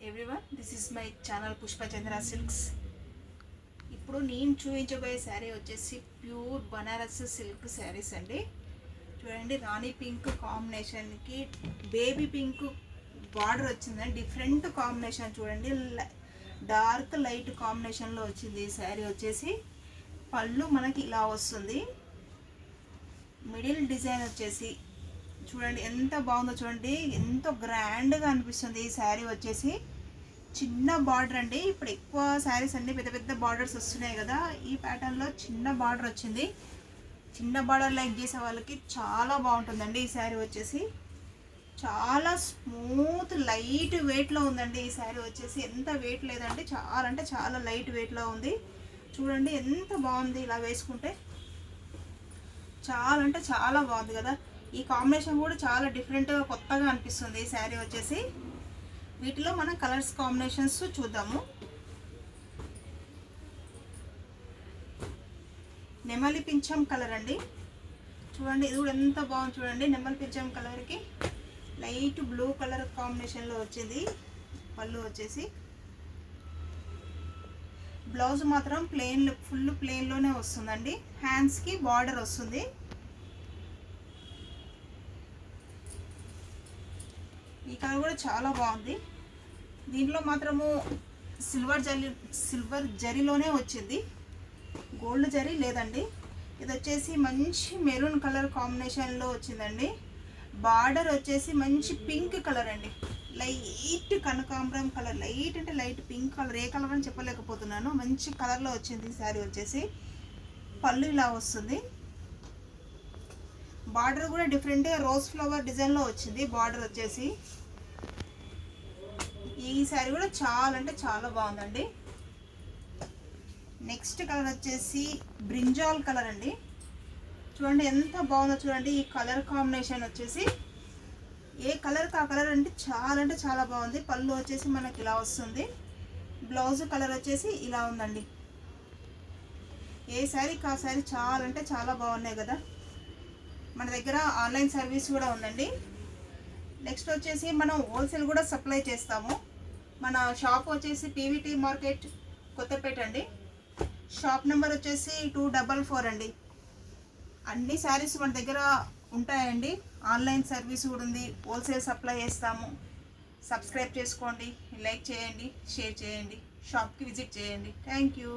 Everyone, this is my channel Pushpachandra silks. ఇప్పుడు నేను చూపించబోయే శారీ వచ్చేసి ప్యూర్ బనారస్ సిల్క్ శారీస్ అండి. చూడండి, రాణి పింక్ కాంబినేషన్కి బేబీ పింక్ బార్డర్ వచ్చిందండి. డిఫరెంట్ కాంబినేషన్ చూడండి, డార్క్ లైట్ కాంబినేషన్లో వచ్చింది ఈ శారీ వచ్చేసి. పళ్ళు మనకి ఇలా వస్తుంది. మిడిల్ డిజైన్ వచ్చేసి చూడండి ఎంత బాగుందో, చూడండి ఎంతో గ్రాండ్గా అనిపిస్తుంది ఈ శారీ వచ్చేసి. చిన్న బార్డర్ అండి. ఇప్పుడు ఎక్కువ శారీస్ అన్ని పెద్ద పెద్ద బార్డర్స్ వస్తున్నాయి కదా, ఈ ప్యాటర్న్లో చిన్న బార్డర్ వచ్చింది. చిన్న బార్డర్ లైక్ చేసే వాళ్ళకి చాలా బాగుంటుందండి ఈ శారీ వచ్చేసి. చాలా స్మూత్ లైట్ వెయిట్లో ఉందండి ఈ శారీ వచ్చేసి. ఎంత వెయిట్ లేదండి, చాలా అంటే చాలా లైట్ వెయిట్లో ఉంది. చూడండి ఎంత బాగుంది, ఇలా వేసుకుంటే చాలా అంటే చాలా బాగుంది కదా. ఈ కాంబినేషన్ కూడా చాలా డిఫరెంట్గా కొత్తగా అనిపిస్తుంది ఈ శారీ వచ్చేసి. వీటిలో మనం కలర్స్ కాంబినేషన్స్ చూద్దాము. నెమలి పింఛం కలర్ అండి. చూడండి ఇది కూడా ఎంత బాగుంది చూడండి. నెమలి పింఛం కలర్కి లైట్ బ్లూ కలర్ కాంబినేషన్లో వచ్చింది. పళ్ళు వచ్చేసి బ్లౌజ్ మాత్రం ప్లెయిన్, ఫుల్ ప్లెయిన్లోనే వస్తుందండి. హ్యాండ్స్కి బార్డర్ వస్తుంది. ఈ కలర్ కూడా చాలా బాగుంది. దీంట్లో మాత్రము సిల్వర్ జరీలోనే వచ్చింది, గోల్డ్ జరీ లేదండి. ఇది వచ్చేసి మంచి మెరూన్ కలర్ కాంబినేషన్లో వచ్చిందండి. బార్డర్ వచ్చేసి మంచి పింక్ కలర్ అండి, లైట్ కనకాంబరం కలర్, లైట్ అంటే లైట్ పింక్ కలర్. ఏ కలర్ అని చెప్పలేకపోతున్నాను, మంచి కలర్లో వచ్చింది శారీ వచ్చేసి. పళ్ళు ఇలా వస్తుంది. బార్డర్ కూడా డిఫరెంట్గా రోజ్ ఫ్లవర్ డిజైన్లో వచ్చింది బార్డర్ వచ్చేసి. ఈ శారీ కూడా చాలా అంటే చాలా బాగుందండి. నెక్స్ట్ కలర్ వచ్చేసి బ్రింజాల్ కలర్ అండి. చూడండి ఎంత బాగుందో చూడండి. ఈ కలర్ కాంబినేషన్ వచ్చేసి ఏ కలర్కి ఆ కలర్ అంటే చాలా బాగుంది. పళ్ళు వచ్చేసి మనకి ఇలా వస్తుంది. బ్లౌజ్ కలర్ వచ్చేసి ఇలా ఉందండి. ఏ శారీకి ఆ శారీ చాలా అంటే చాలా బాగున్నాయి కదా. మన దగ్గర ఆన్లైన్ సర్వీస్ కూడా ఉందండి. నెక్స్ట్ వచ్చేసి మనం హోల్సేల్ కూడా సప్లై చేస్తాము. మన షాప్ వచ్చేసి పీవీటీ మార్కెట్ కొత్తపేట అండి. షాప్ నెంబర్ వచ్చేసి 244 అండి. అన్ని శారీస్ మన దగ్గర ఉంటాయండి. ఆన్లైన్ సర్వీస్ కూడా ఉంది. హోల్సేల్ సప్లై చేస్తాము. సబ్స్క్రైబ్ చేసుకోండి, లైక్ చేయండి, షేర్ చేయండి, షాప్కి విజిట్ చేయండి. Thank you.